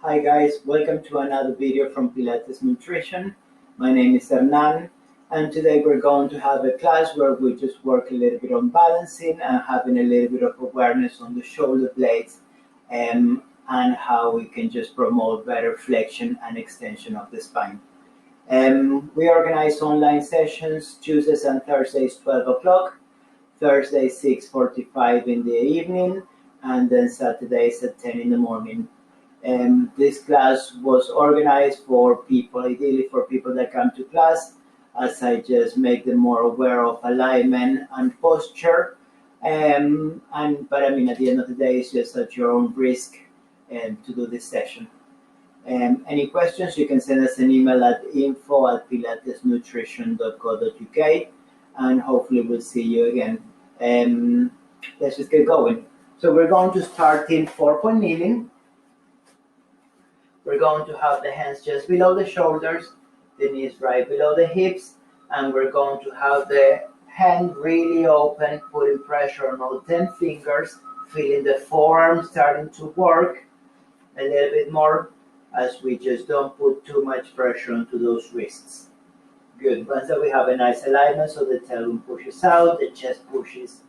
Hi guys, welcome to another video from Pilates Nutrition. My name is Hernan and today we're going to have a class where we just work a little bit on balancing and having a little bit of awareness on the shoulder blades and how we can just promote better flexion and extension of the spine. We organize online sessions Tuesdays and Thursdays 12 o'clock, Thursdays 6:45 in the evening, and then Saturdays at 10 in the morning. This class was organized for people, ideally for people that come to class, as I just make them more aware of alignment and posture. But I mean, at the end of the day, it's just at your own risk to do this session. Any questions, you can send us an email at info@pilatesnutrition.co.uk, and hopefully we'll see you again. Let's just get going. So we're going to start in 4-point kneeling. We're going to have the hands just below the shoulders, the knees right below the hips, and we're going to have the hand really open, putting pressure on all 10 fingers, feeling the forearm starting to work a little bit more as we just don't put too much pressure onto those wrists. Good. Once that we have a nice alignment, so the tailbone pushes out, the chest pushes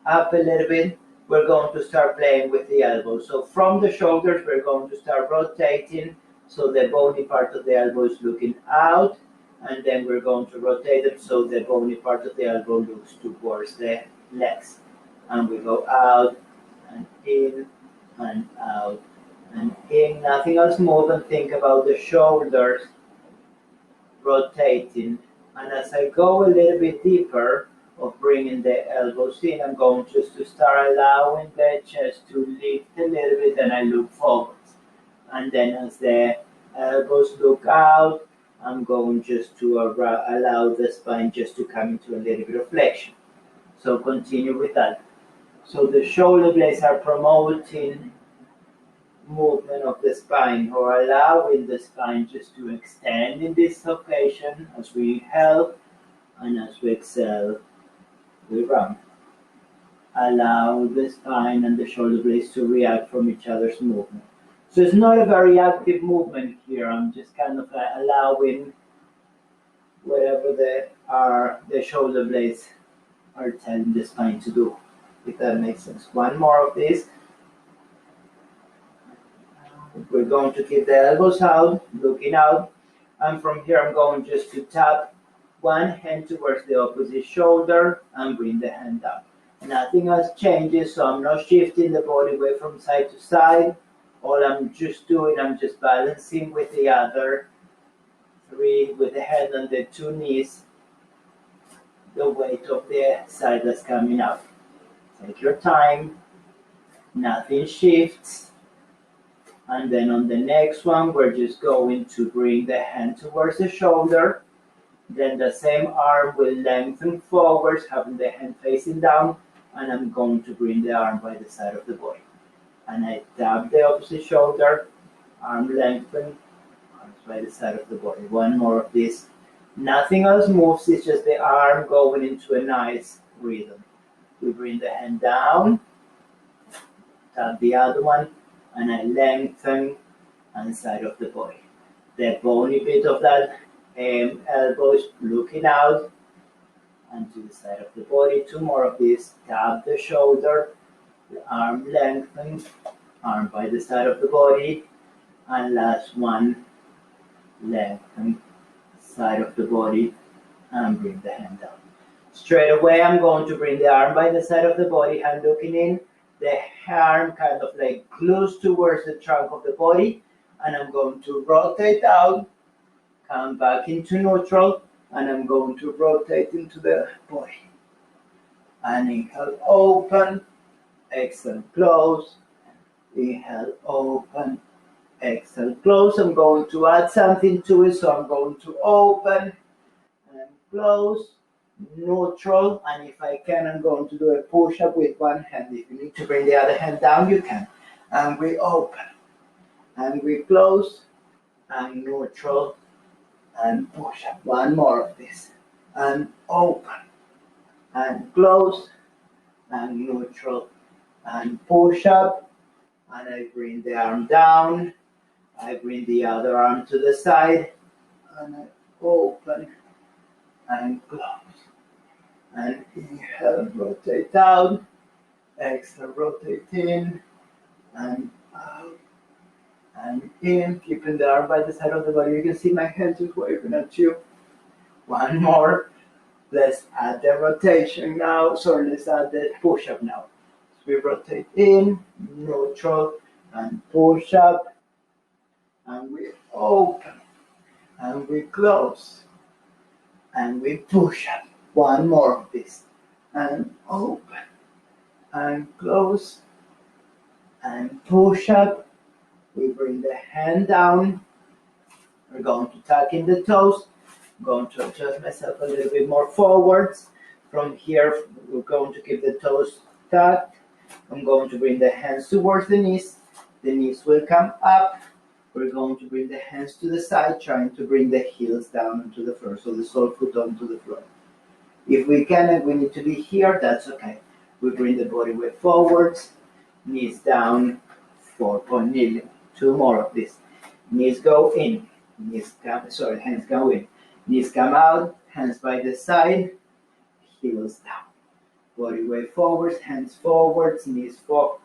up a little bit, we're going to start playing with the elbows. So from the shoulders, we're going to start rotating. So the bony part of the elbow is looking out, and then we're going to rotate it so the bony part of the elbow looks towards the legs. And we go out and in and out and in. Nothing else move, and think about the shoulders rotating. And as I go a little bit deeper, of bringing the elbows in, I'm going just to start allowing the chest to lift a little bit, and I look forwards. And then as the elbows look out, I'm going just to allow the spine just to come into a little bit of flexion. So continue with that. So the shoulder blades are promoting movement of the spine, or allowing the spine just to extend in this occasion as we inhale, and as we exhale, we round. Allow the spine and the shoulder blades to react from each other's movement. So it's not a very active movement here. I'm just kind of allowing whatever the shoulder blades are telling the spine to do, if that makes sense. One more of this. We're going to keep the elbows out, looking out. And from here, I'm going just to tap one hand towards the opposite shoulder and bring the hand down. Nothing else changes, so I'm not shifting the body away from side to side. All I'm just doing, I'm just balancing with the other three, with the head and the two knees, the weight of the side that's coming out. Take your time, nothing shifts. And then on the next one, we're just going to bring the hand towards the shoulder. Then the same arm will lengthen forwards, having the hand facing down, and I'm going to bring the arm by the side of the body. And I tap the opposite shoulder, arm lengthen, arms by the side of the body. One more of this. Nothing else moves, it's just the arm going into a nice rhythm. We bring the hand down, tap the other one, and I lengthen and side of the body. The bony bit of that elbows looking out and to the side of the body. Two more of these. Tap the shoulder, the arm lengthen, arm by the side of the body, and last one, lengthen side of the body and bring the hand down. Straight away, I'm going to bring the arm by the side of the body, hand looking in, the arm kind of like close towards the trunk of the body, and I'm going to rotate out, come back into neutral, and I'm going to rotate into the body. And inhale, open, exhale, close, inhale, open, exhale, close. I'm going to add something to it, so I'm going to open and close, neutral, and if I can, I'm going to do a push-up with one hand. If you need to bring the other hand down, you can. And we open, and we close, and neutral, and push up. One more of this, and open, and close, and neutral, and push up, and I bring the arm down, I bring the other arm to the side, and I open and close. And inhale, rotate out. Exhale, rotate in and out and in. Keeping the arm by the side of the body. You can see my hands just waving at you. One more. Let's add the rotation now. Sorry, let's add the push-up now. So we rotate in, neutral, and push up. And we open. And we close. And we push up. One more of this. And open. And close. And push up. We bring the hand down. We're going to tuck in the toes. I'm going to adjust myself a little bit more forwards. From here, we're going to keep the toes tucked. I'm going to bring the hands towards the knees. The knees will come up. We're going to bring the hands to the side, trying to bring the heels down onto the floor, so the sole foot onto the floor. If we can and we need to be here, that's okay. We bring the body weight forwards, knees down, 4-point kneeling. Two more of this. Knees go in, hands go in. Knees come out, hands by the side, heels down. Body weight forwards, hands forwards, knees forward.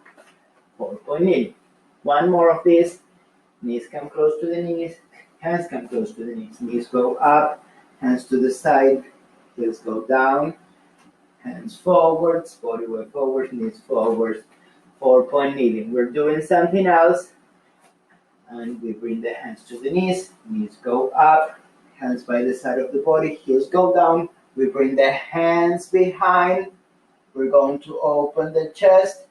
4-point kneeling. One more of this. Knees come close to the knees, hands come close to the knees. Knees go up, hands to the side, heels go down, hands forwards, body weight forward, knees forward, 4-point kneeling. We're doing something else, and we bring the hands to the knees go up, hands by the side of the body, heels go down. We bring the hands behind. We're going to open the chest.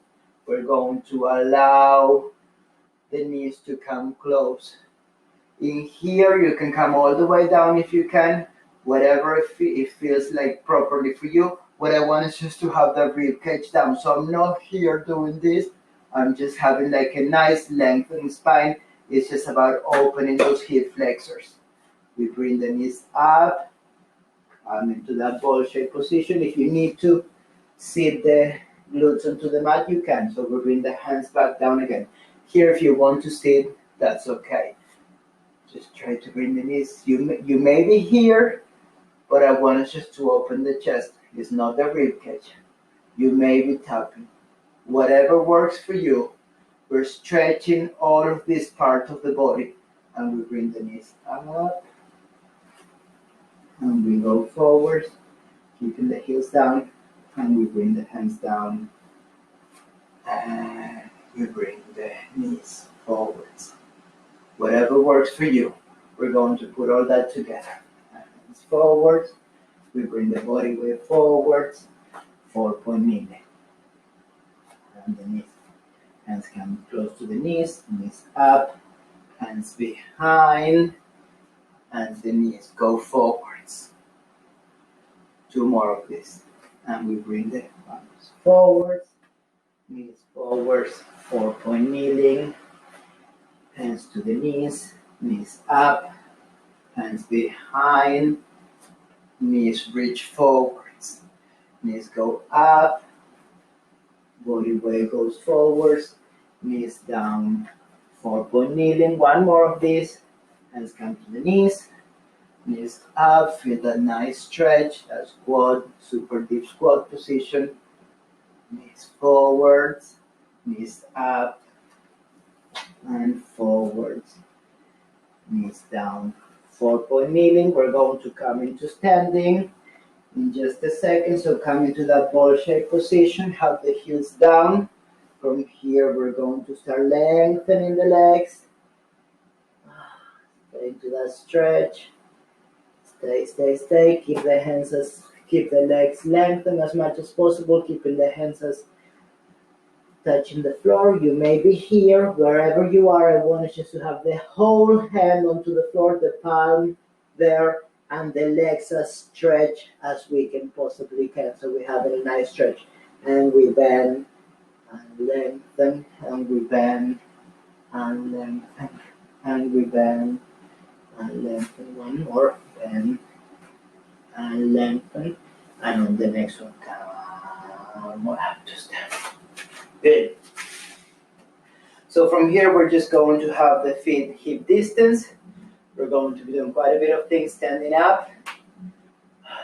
We're going to allow the knees to come close. In here, you can come all the way down if you can, whatever it feels like properly for you. What I want is just to have the rib cage down. So I'm not here doing this. I'm just having like a nice lengthened spine. It's just about opening those hip flexors. We bring the knees up, into that ball shape position. If you need to sit the glutes onto the mat, you can. So we bring the hands back down again. Here, if you want to sit, that's okay. Just try to bring the knees. You may be here, but I want us just to open the chest. It's not the rib cage. You may be tapping. Whatever works for you. We're stretching all of this part of the body, and we bring the knees up, and we go forward, keeping the heels down, and we bring the hands down, and we bring the knees forwards. Whatever works for you. We're going to put all that together. Hands forwards. We bring the body weight forwards. 4-point kneeling. And the knees. Hands come close to the knees up, hands behind, and the knees go forwards. Two more of this. And we bring the arms forwards, knees forwards, 4-point kneeling. Hands to the knees up, hands behind, knees reach forwards, knees go up, body weight goes forwards, knees down, 4-point kneeling. One more of this, hands come to the knees up, feel that nice stretch, that squat, super deep squat position, knees forwards, knees up, and forwards, knees down, 4-point kneeling. We're going to come into standing in just a second. So come into that ball shape position, have the heels down. From here, we're going to start lengthening the legs. Get into that stretch. Stay. Keep the legs lengthened as much as possible, keeping the hands as touching the floor. You may be here, wherever you are. I want you just to have the whole hand onto the floor, the palm there, and the legs as stretched as we can possibly can. So we have a nice stretch. And we bend and lengthen, and we bend and lengthen, and we bend and lengthen. One more, bend and lengthen. And on the next one, come on, we'll have to stand. Good. So from here, we're just going to have the feet hip distance. We're going to be doing quite a bit of things standing up.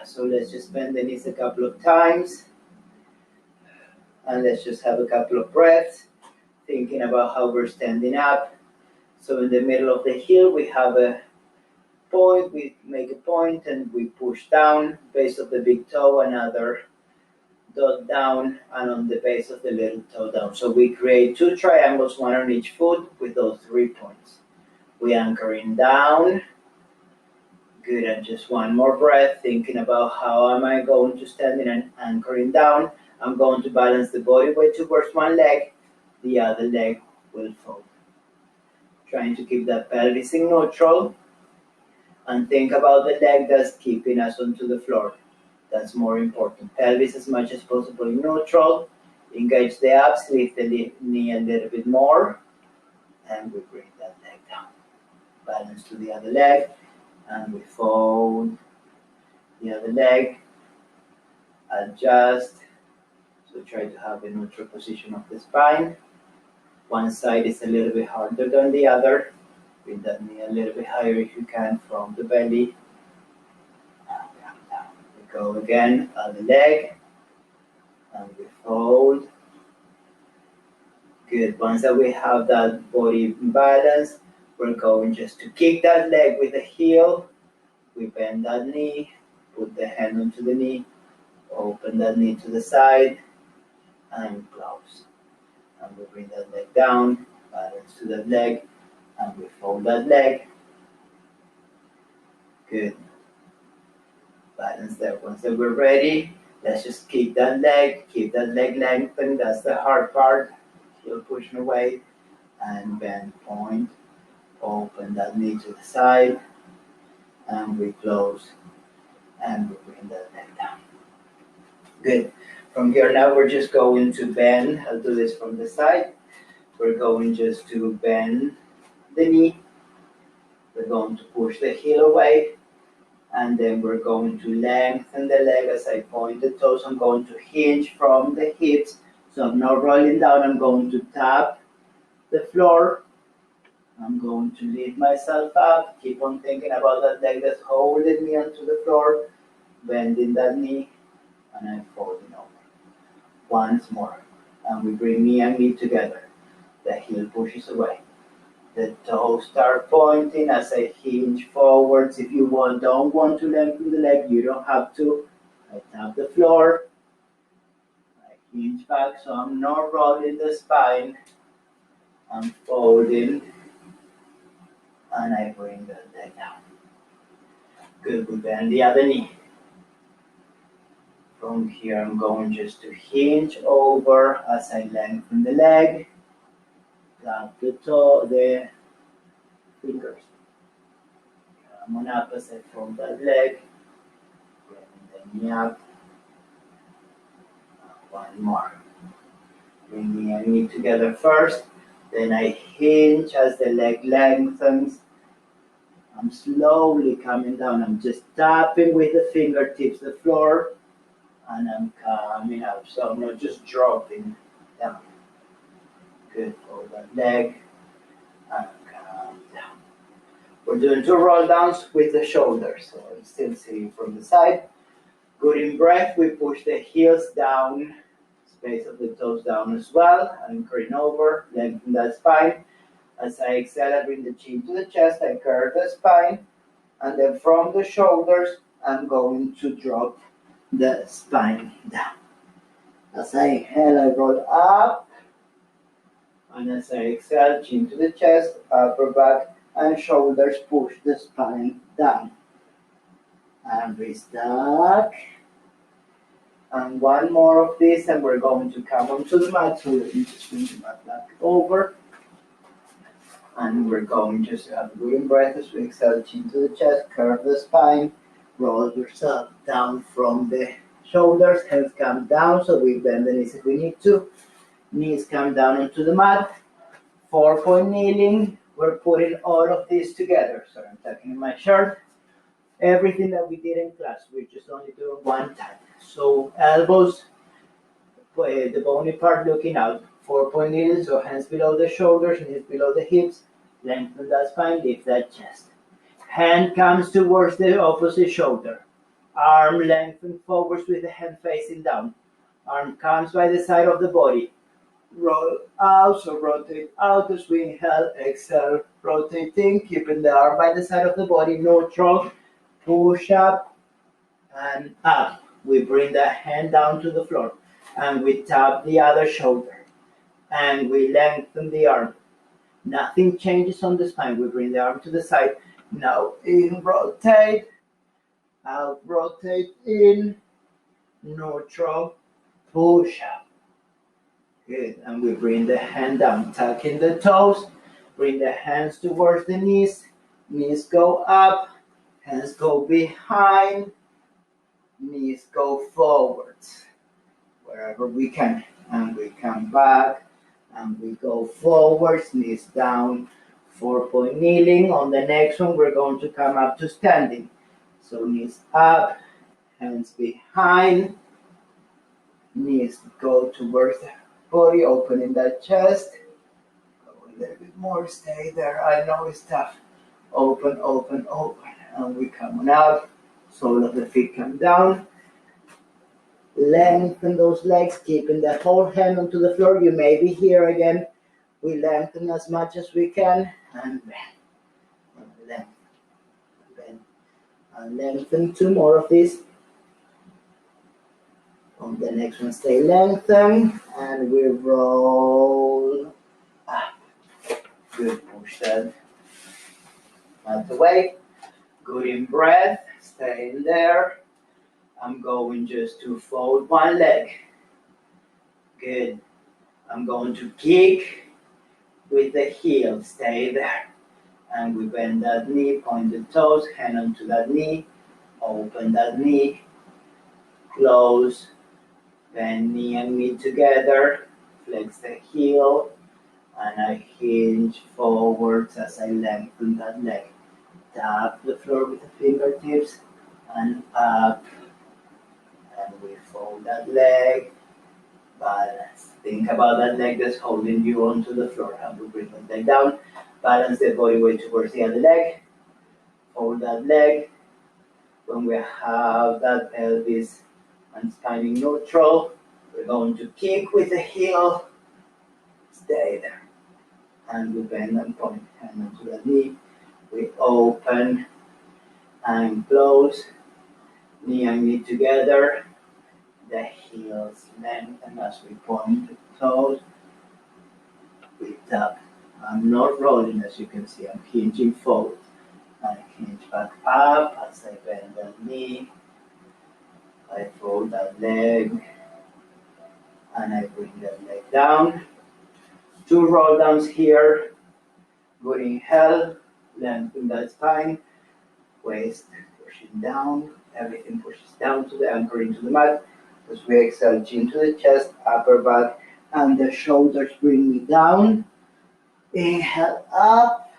So let's just bend the knees a couple of times. And let's just have a couple of breaths, thinking about how we're standing up. So in the middle of the heel, we have a point, we make a point and we push down, base of the big toe, another dot down, and on the base of the little toe down. So we create two triangles, one on each foot with those 3 points. We anchoring down. Good, and just one more breath, thinking about how am I going to stand in and anchoring down. I'm going to balance the body weight towards one leg, the other leg will fold. Trying to keep that pelvis in neutral, and think about the leg that's keeping us onto the floor. That's more important. Pelvis as much as possible in neutral. Engage the abs, lift the knee a little bit more, and we bring that leg down. Balance to the other leg, and we fold the other leg. Adjust. So try to have a neutral position of the spine. One side is a little bit harder than the other. Bring that knee a little bit higher if you can from the belly. And come down. We go again, other leg. And we fold. Good. Once that we have that body balance, we're going just to kick that leg with the heel. We bend that knee, put the hand onto the knee, open that knee to the side, and close. And we bring that leg down, balance to that leg, and we fold that leg. Good. Balance there. Once that we're ready, let's just keep that leg lengthened. That's the hard part. Heel pushing away, and bend, point, open that knee to the side, and we close, and we bring that leg down. Good. From here now we're just going to bend. I'll do this from the side. We're going just to bend the knee. We're going to push the heel away, and then we're going to lengthen the leg as I point the toes. I'm going to hinge from the hips. So I'm not rolling down. I'm going to tap the floor. I'm going to lift myself up. Keep on thinking about that leg that's holding me onto the floor. Bending that knee, and I'm folding over. Once more. And we bring knee and knee together. The heel pushes away. The toes start pointing as I hinge forwards. If you don't want to lengthen the leg, you don't have to. I tap the floor. I hinge back so I'm not rolling the spine. I'm folding. And I bring the leg down. Good, we bend the other knee. From here I'm going just to hinge over as I lengthen the leg. Tap the toe, the fingers. Come on up as I fold that leg. Bring the knee up. One more. Bring knee and knee together first. Then I hinge as the leg lengthens. I'm slowly coming down. I'm just tapping with the fingertips the floor. And I'm coming up. So I'm not just dropping down. Good. Fold that leg. And come down. We're doing 2 roll downs with the shoulders. So I'm still sitting from the side. Good in breath. We push the heels down. Space of the toes down as well. Anchoring over. Lengthen that spine. As I exhale, I bring the chin to the chest. I curve the spine. And then from the shoulders, I'm going to drop the spine down. As I inhale, I roll up. And as I exhale, chin to the chest, upper back, and shoulders push the spine down. And restock. And one more of this, and we're going to come onto the mat. So let me just bring the mat back over. And we're going just to have a good breath as we exhale, chin to the chest, curve the spine, roll yourself down from the shoulders, hands come down, so we bend the knees if we need to. Knees come down onto the mat. 4-point kneeling. We're putting all of this together. Sorry, I'm tucking in my shirt. Everything that we did in class, we're just only doing one time. So elbows, the bony part looking out. 4-point kneeling, so hands below the shoulders, knees below the hips. Lengthen that spine, lift that chest. Hand comes towards the opposite shoulder. Arm lengthen forwards with the hand facing down. Arm comes by the side of the body. Roll out, so rotate out as we inhale, exhale, rotating, keeping the arm by the side of the body, neutral. Push up and up. We bring the hand down to the floor and we tap the other shoulder and we lengthen the arm. Nothing changes on the spine. We bring the arm to the side. Now in, rotate, out, rotate, in, neutral, push up. Good, and we bring the hand down, tucking the toes, bring the hands towards the knees go up, hands go behind, knees go forwards, wherever we can, and we come back, and we go forwards, knees down, 4-point kneeling. On the next one, we're going to come up to standing. So knees up, hands behind, knees go towards the body, opening that chest. Go a little bit more, stay there. I know it's tough. Open, open, open. And we come on out. Sole of the feet come down. Lengthen those legs, keeping the whole hand onto the floor. You may be here again. We lengthen as much as we can. And bend. And lengthen. Bend. And lengthen. 2 more of these. On the next one, stay lengthened, and we roll up. Good, push that out the way. Good in breath, stay in there. I'm going just to fold one leg. Good. I'm going to kick with the heel, stay there. And we bend that knee, point the toes, hand onto that knee, open that knee, close. Bend knee and knee together, flex the heel, and I hinge forwards as I lengthen that leg. Tap the floor with the fingertips and up, and we fold that leg, balance. Think about that leg that's holding you onto the floor, and we bring that leg down, balance the body weight towards the other leg, fold that leg. When we have that pelvis and spine neutral, we're going to kick with the heel, stay there, and we bend and point, hand onto the knee, we open and close, knee and knee together, the heels lengthen as we point the toes, we tap. I'm not rolling, as you can see, I'm hinging forward, and hinge back up as I bend the knee, I fold that leg, and I bring that leg down. 2 roll downs here. Good inhale, lengthen that spine, waist pushing down, everything pushes down to the anchor into the mat. As we exhale, chin to the chest, upper back, and the shoulders bring me down. Inhale up.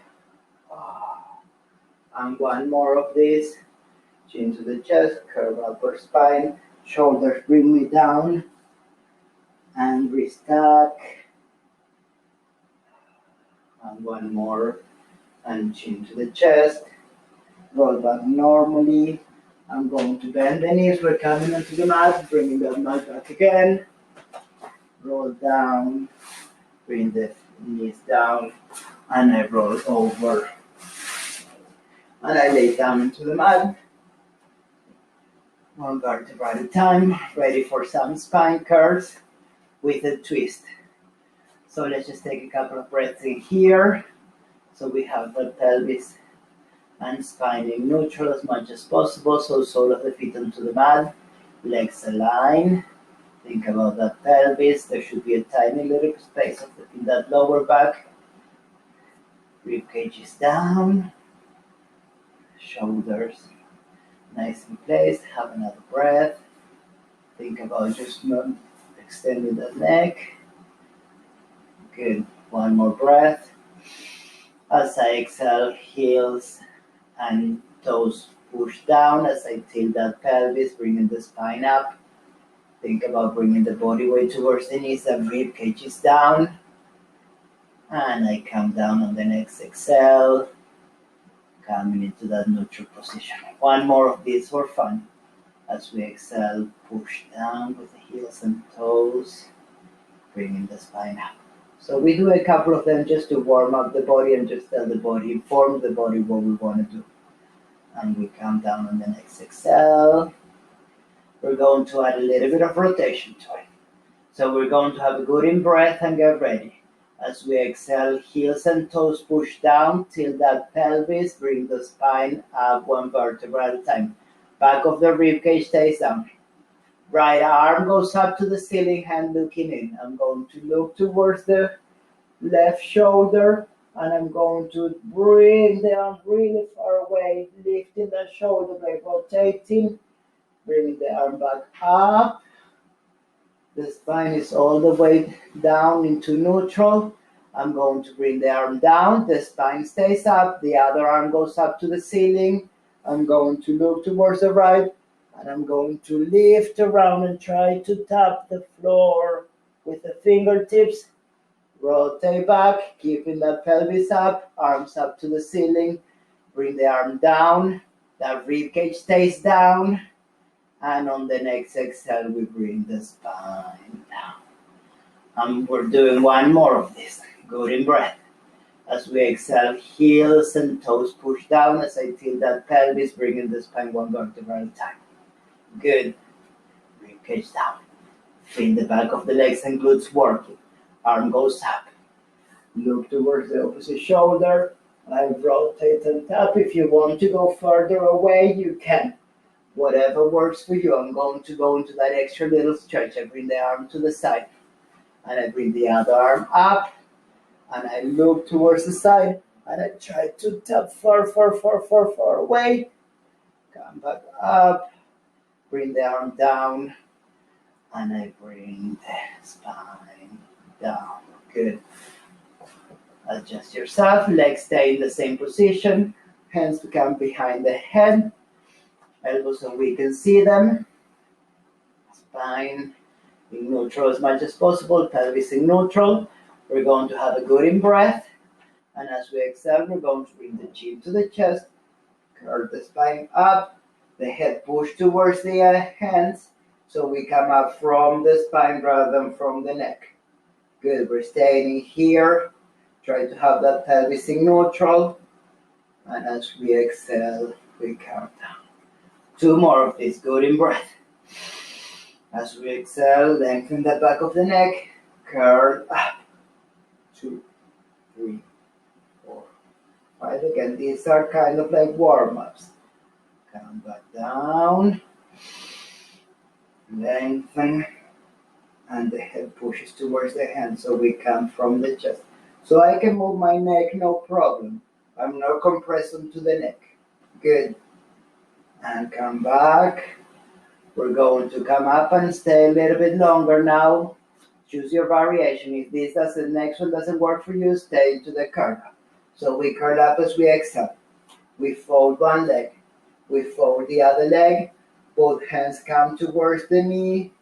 And 1 more of this. Chin to the chest, curve upper spine, shoulders bring me down, and restack. And 1 more, and chin to the chest, roll back normally. I'm going to bend the knees, we're coming onto the mat, bringing the mat back again, roll down, bring the knees down, and I roll over. And I lay down into the mat. 1 vertebra at a time, ready for some spine curls with a twist. So let's just take a couple of breaths in here. So we have the pelvis and spine in neutral as much as possible. So sole of the feet onto the mat, legs align. Think about that pelvis. There should be a tiny little space in that lower back. Rib cage is down. Shoulders nice in place. Have another breath. Think about just extending the neck. Good. 1 more breath. As I exhale, heels and toes push down as I tilt that pelvis, bringing the spine up. Think about bringing the body weight towards the knees, the rib cage is down. And I come down on the next exhale, coming into that neutral position. One more of these for fun. As we exhale, push down with the heels and toes, bringing the spine up. So we do a couple of them just to warm up the body and just tell the body, inform the body what we want to do. And we come down on the next exhale. We're going to add a little bit of rotation to it. So we're going to have a good in breath and get ready. As we exhale, heels and toes push down till that pelvis, bring the spine up one vertebra at a time. Back of the rib cage stays down. Right arm goes up to the ceiling, hand looking in. I'm going to look towards the left shoulder, and I'm going to bring the arm really far away, lifting the shoulder blade, rotating, bringing the arm back up. The spine is all the way down into neutral. I'm going to bring the arm down, the spine stays up, the other arm goes up to the ceiling. I'm going to look towards the right, and I'm going to lift around and try to tap the floor with the fingertips. Rotate back, keeping the pelvis up, arms up to the ceiling. Bring the arm down, that rib cage stays down. And on the next exhale, we bring the spine down. And we're doing one more of this. Good in breath. As we exhale, heels and toes push down as I tilt that pelvis, bringing the spine one vertebra at a time. Good. Rib cage down. Feel the back of the legs and glutes working. Arm goes up. Look towards the opposite shoulder. I rotate and tap. If you want to go further away, you can. Whatever works for you. I'm going to go into that extra little stretch. I bring the arm to the side. And I bring the other arm up. And I look towards the side. And I try to tap far away. Come back up. Bring the arm down. And I bring the spine down. Good. Adjust yourself. Legs stay in the same position. Hands become behind the head. Elbows so we can see them. Spine in neutral as much as possible. Pelvis in neutral. We're going to have a good in breath. And as we exhale, we're going to bring the chin to the chest. Curve the spine up. The head push towards the hands. So we come up from the spine rather than from the neck. Good. We're staying here. Try to have that pelvis in neutral. And as we exhale, we count down. Two more of this. Good in breath. As we exhale, lengthen the back of the neck. Curl up. 2, 3, 4, 5. Again, these are kind of like warm-ups. Come back down. Lengthen. And the head pushes towards the hand. So we come from the chest. So I can move my neck, no problem. I'm not compressed onto the neck. Good. And come back. We're going to come up and stay a little bit longer now. Choose your variation. If the next one doesn't work for you, stay into the curl up. So we curl up as we exhale. We fold one leg. We fold the other leg. Both hands come towards the knee.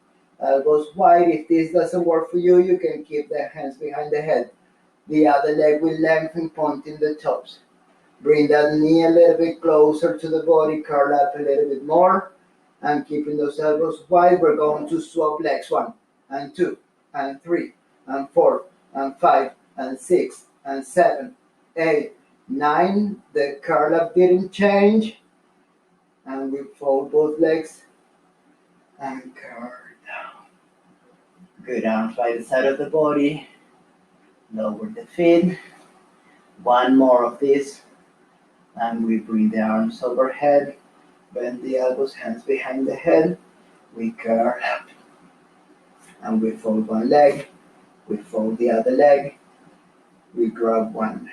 Elbows wide. If this doesn't work for you, you can keep the hands behind the head. The other leg will lengthen, pointing the toes. Bring that knee a little bit closer to the body, curl up a little bit more, and keeping those elbows wide, we're going to swap legs. 1, and 2, and 3, and 4, and 5, and 6, and 7, 8, 9. The curl up didn't change. And we fold both legs and curl down. Good, arms by the side of the body. Lower the feet. One more of this. And we bring the arms overhead. Bend the elbows, hands behind the head. We curl up. And we fold one leg. We fold the other leg. We grab one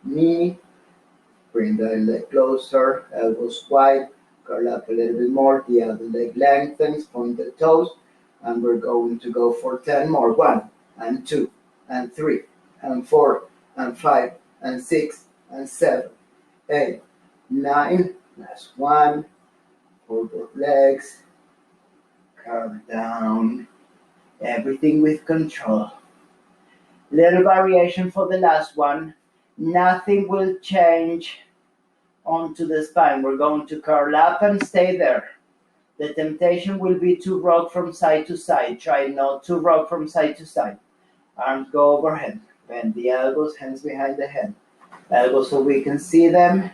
knee. Bring the leg closer. Elbows wide. Curl up a little bit more. The other leg lengthens. Point the toes. And we're going to go for 10 more. 1, and 2, and 3, and 4, and 5, and 6, and 7, 8, 9. Last one. Fold both legs. Curve down. Everything with control. Little variation for the last one. Nothing will change onto the spine. We're going to curl up and stay there. The temptation will be to rock from side to side. Try not to rock from side to side. Arms go overhead. Bend the elbows, hands behind the head. Elbows so we can see them.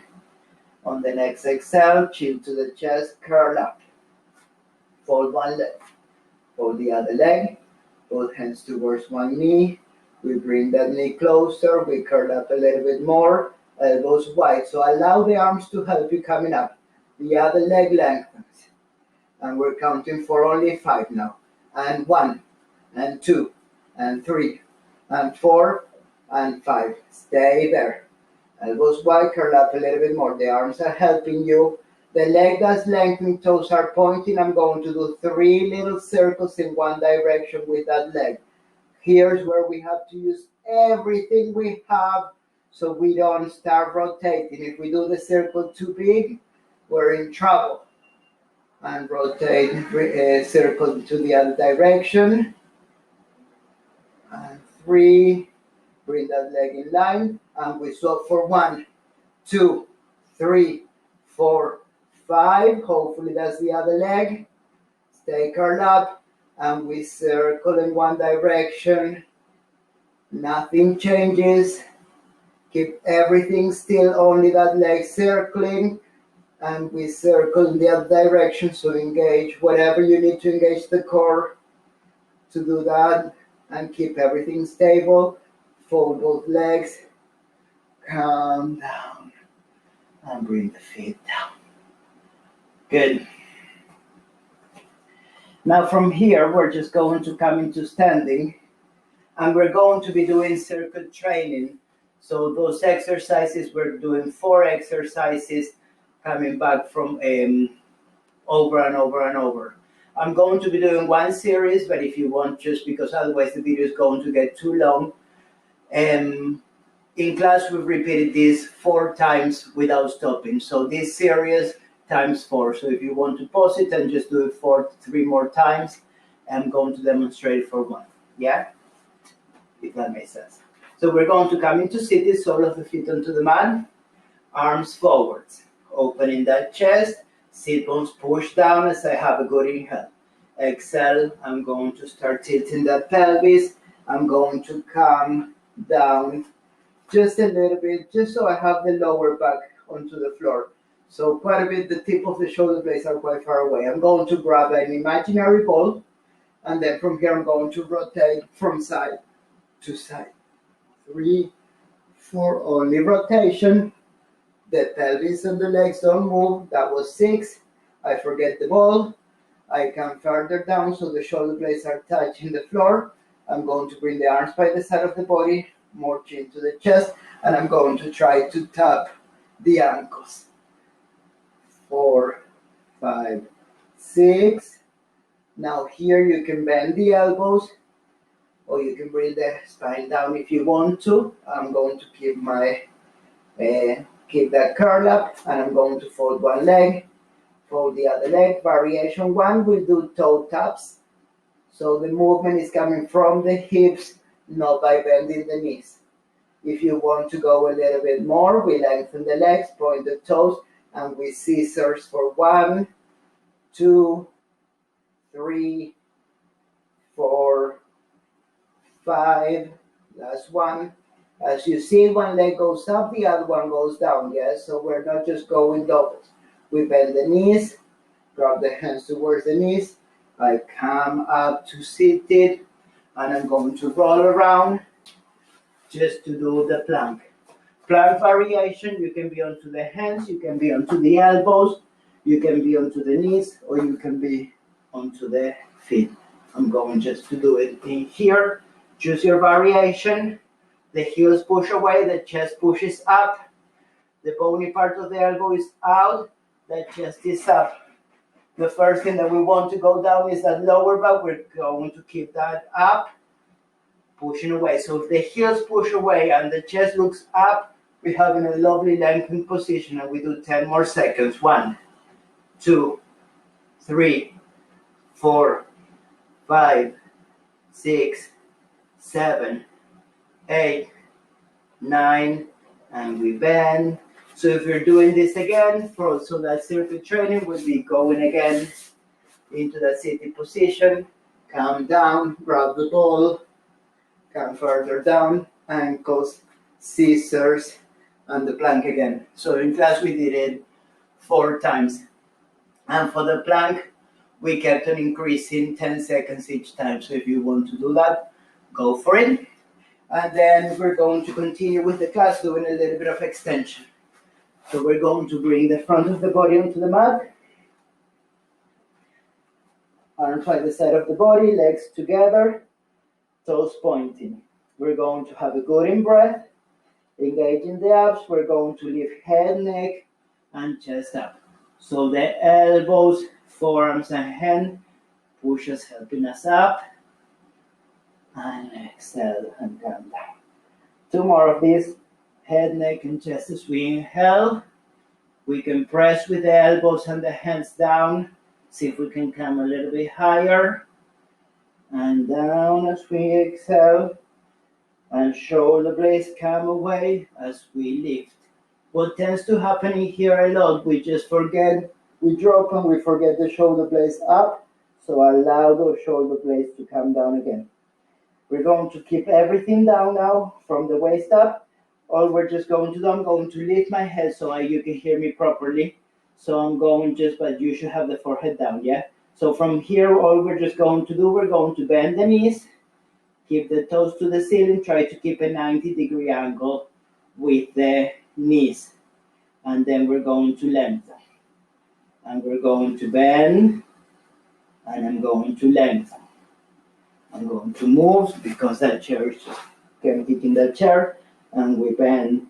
On the next exhale, chin to the chest, curl up. Fold one leg. Fold the other leg. Both hands towards one knee. We bring that knee closer. We curl up a little bit more. Elbows wide. So allow the arms to help you coming up. The other leg lengthens. And we're counting for only 5 now. And 1, and 2, and 3, and 4, and 5. Stay there. Elbows wide, curl up a little bit more. The arms are helping you. The leg that's lengthening, toes are pointing. I'm going to do 3 little circles in one direction with that leg. Here's where we have to use everything we have so we don't start rotating. If we do the circle too big, we're in trouble. And rotate, circle to the other direction. And 3, bring that leg in line. And we swap for 1, 2, 3, 4, 5. Hopefully that's the other leg. Stay curled up. And we circle in one direction. Nothing changes. Keep everything still, only that leg circling. And we circle in the other direction, so engage whatever you need to engage the core to do that. And keep everything stable. Fold both legs. Calm down. And bring the feet down. Good. Now from here, we're just going to come into standing. And we're going to be doing circuit training. So those exercises, we're doing 4 exercises coming back from over and over and over. I'm going to be doing 1 series, but if you want, just because otherwise the video is going to get too long. In class, we've repeated this 4 times without stopping. So this series times 4. So if you want to pause it and just do it 3 more times, I'm going to demonstrate it for 1. Yeah? If that makes sense. So we're going to come into seated, sole of the feet onto the mat, arms forwards, opening that chest, sit bones push down as I have a good inhale. Exhale, I'm going to start tilting that pelvis. I'm going to come down just a little bit, just so I have the lower back onto the floor. So quite a bit, the tip of the shoulder blades are quite far away. I'm going to grab an imaginary ball, and then from here I'm going to rotate from side to side. 3, 4, only rotation. The pelvis and the legs don't move. That was 6. I forget the ball. I come further down so the shoulder blades are touching the floor. I'm going to bring the arms by the side of the body, more chin to the chest, and I'm going to try to tap the ankles. 4, 5, 6. Now here you can bend the elbows, or you can bring the spine down if you want to. I'm going to keep my keep that curl up, and I'm going to fold one leg, fold the other leg. Variation 1, we'll do toe taps. So the movement is coming from the hips, not by bending the knees. If you want to go a little bit more, we lengthen the legs, point the toes, and we scissors for 1, 2, 3, 4, 5. Last one. As you see, one leg goes up, the other one goes down, yes? So we're not just going doubles. We bend the knees, drop the hands towards the knees. I come up to seated, and I'm going to roll around just to do the plank. Plank variation, you can be onto the hands, you can be onto the elbows, you can be onto the knees, or you can be onto the feet. I'm going just to do it in here. Choose your variation. The heels push away, the chest pushes up. The bony part of the elbow is out, the chest is up. The first thing that we want to go down is that lower back. We're going to keep that up, pushing away. So if the heels push away and the chest looks up, we have in a lovely lengthened position, and we do 10 more seconds. 1, 2, 3, 4, 5, 6, 7, 8, 9, and we bend. So if you're doing this again, so that circuit training will be going again into that sitting position, come down, grab the ball, come further down, ankles, scissors, and the plank again. So in class we did it 4 times. And for the plank, we kept on increasing 10 seconds each time. So if you want to do that, go for it. And then we're going to continue with the class doing a little bit of extension. So we're going to bring the front of the body onto the mat. Arms by the side of the body, legs together, toes pointing. We're going to have a good in-breath, engaging the abs. We're going to lift head, neck, and chest up. So the elbows, forearms, and hand push us, helping us up. And exhale and come down. 2 more of these. Head, neck, and chest as we inhale. We can press with the elbows and the hands down. See if we can come a little bit higher. And down as we exhale. And shoulder blades come away as we lift. What tends to happen in here a lot, we just forget, we drop and we forget the shoulder blades up. So allow those shoulder blades to come down again. We're going to keep everything down now from the waist up. All we're just going to do, I'm going to lift my head so you can hear me properly. So I'm going but you should have the forehead down, yeah? So from here, all we're just going to do, we're going to bend the knees, keep the toes to the ceiling, try to keep a 90-degree angle with the knees. And then we're going to lengthen. And we're going to bend, and I'm going to lengthen. I'm going to move because that chair is just hitting that chair, and we bend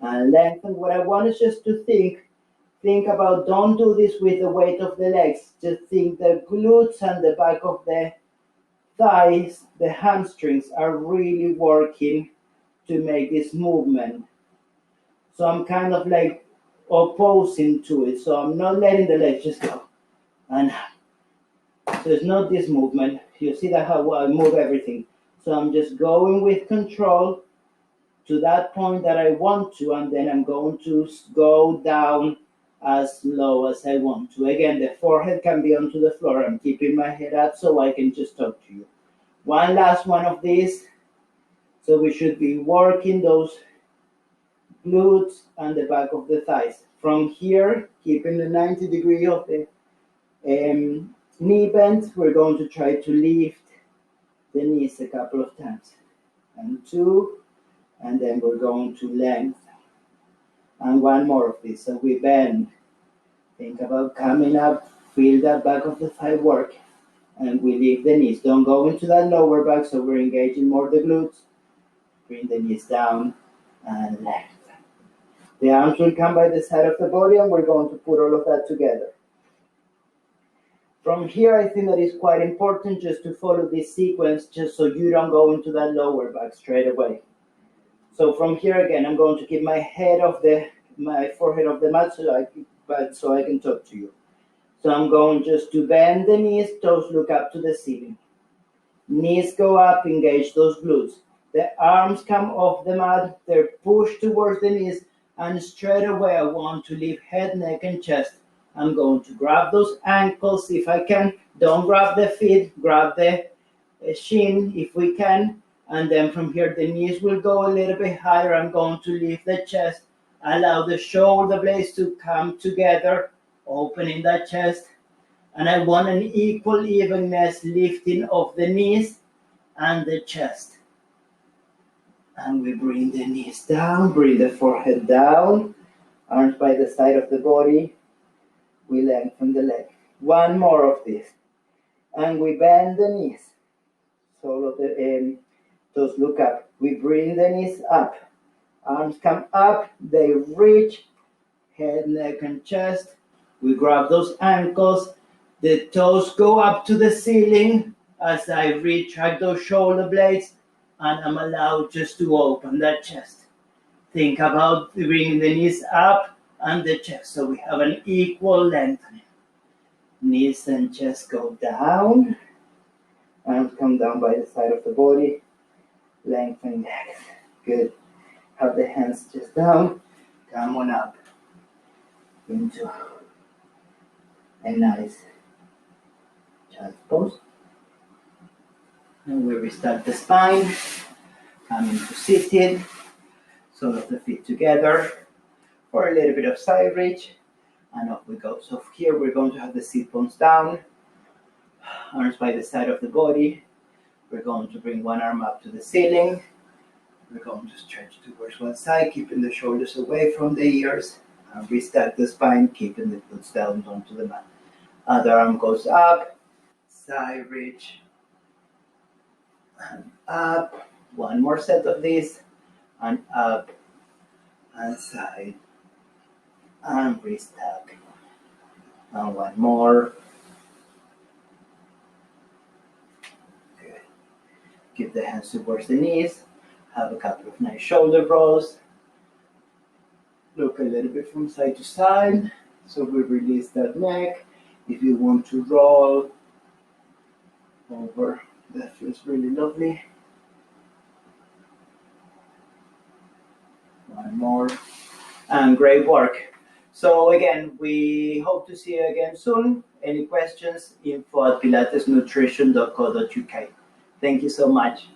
and lengthen. What I want is just to think about, don't do this with the weight of the legs. Just think the glutes and the back of the thighs, the hamstrings are really working to make this movement. So I'm kind of like opposing to it. So I'm not letting the legs just go. And so it's not this movement. You see that how I move everything. So I'm just going with control to that point that I want to, and then I'm going to go down as low as I want to. Again, the forehead can be onto the floor. I'm keeping my head up so I can just talk to you. One last one of these. So we should be working those glutes and the back of the thighs. From here, keeping the 90 degree of the knee bend, we're going to try to lift the knees a couple of times. And 2, and then we're going to lengthen. And 1 more of this. So we bend. Think about coming up, feel that back of the thigh work. And we lift the knees. Don't go into that lower back, so we're engaging more the glutes. Bring the knees down and lengthen. The arms will come by the side of the body, and we're going to put all of that together. From here, I think that is quite important just to follow this sequence, just so you don't go into that lower back straight away. So from here again, I'm going to keep my forehead of the mat so I can talk to you. So I'm going just to bend the knees, toes look up to the ceiling. Knees go up, engage those glutes. The arms come off the mat, they're pushed towards the knees, and straight away I want to lift head, neck, and chest. I'm going to grab those ankles if I can. Don't grab the feet, grab the shin if we can. And then from here, the knees will go a little bit higher. I'm going to lift the chest. Allow the shoulder blades to come together, opening that chest. And I want an equal evenness lifting of the knees and the chest. And we bring the knees down, bring the forehead down, arms by the side of the body. We lengthen the leg. 1 more of this. And we bend the knees. Sole of the toes look up. We bring the knees up. Arms come up. They reach. Head, neck, and chest. We grab those ankles. The toes go up to the ceiling as I retract those shoulder blades. And I'm allowed just to open that chest. Think about bringing the knees up and the chest, so we have an equal lengthening. Knees and chest go down. Arms come down by the side of the body. Lengthen legs. Good. Have the hands just down. Come on up into a nice child's pose. And we restart the spine. Come into seated. Sole of the feet together for a little bit of side reach. And off we go. So here we're going to have the sit bones down. Arms by the side of the body. We're going to bring one arm up to the ceiling. We're going to stretch towards one side, keeping the shoulders away from the ears. And restart the spine, keeping the glutes down onto the mat. Other arm goes up, side reach, and up. One more set of these, and up, and side, and restart. And one more. Good. Keep the hands towards the knees. Have a couple of nice shoulder rolls. Look a little bit from side to side. So we release that neck. If you want to roll over, that feels really lovely. One more. And great work. So again, we hope to see you again soon. Any questions? info@pilatesnutrition.co.uk. Thank you so much.